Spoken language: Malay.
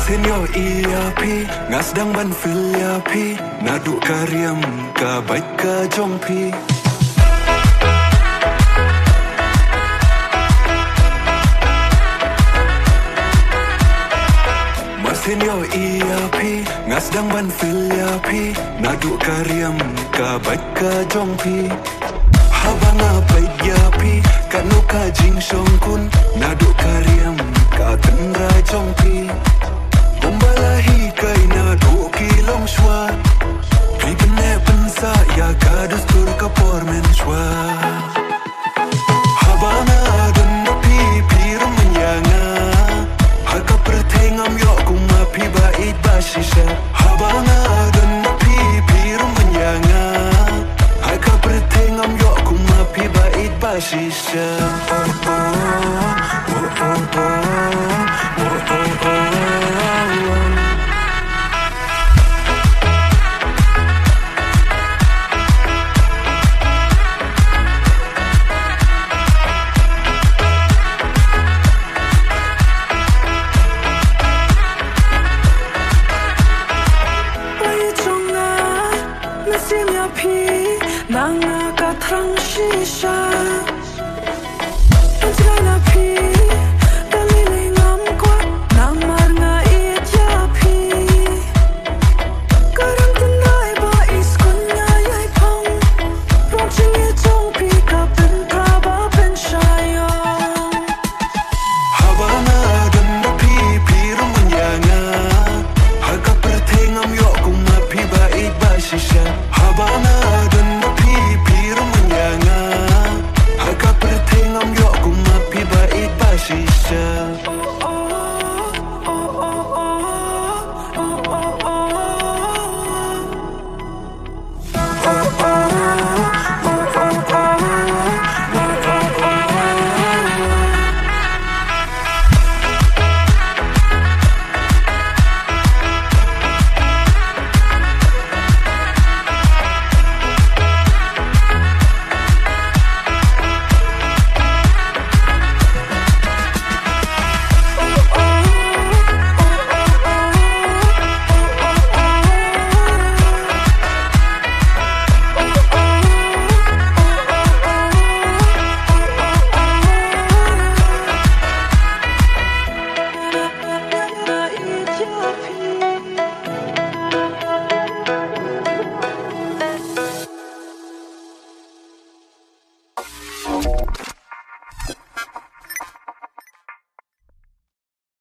Senyor ERP ngas dang ban filiapi naduk karyam ka baik ka jongpi Senyor ERP ngas dang ban filiapi naduk karyam ka baik ka jongpi Habanga baik yapi kanu ka jing shongkun naduk karyam ka tendra jongpi Kumbalahi kay naduk kilong shwa Pi bene pensa ya ka dustur ka pormen shwa Habanga dan pi pirum menyanga Haka pertengam yo kuma pi bait bashisha Habanga dan pi pirum menyanga Haka pertengam yo kuma pi bait bashisha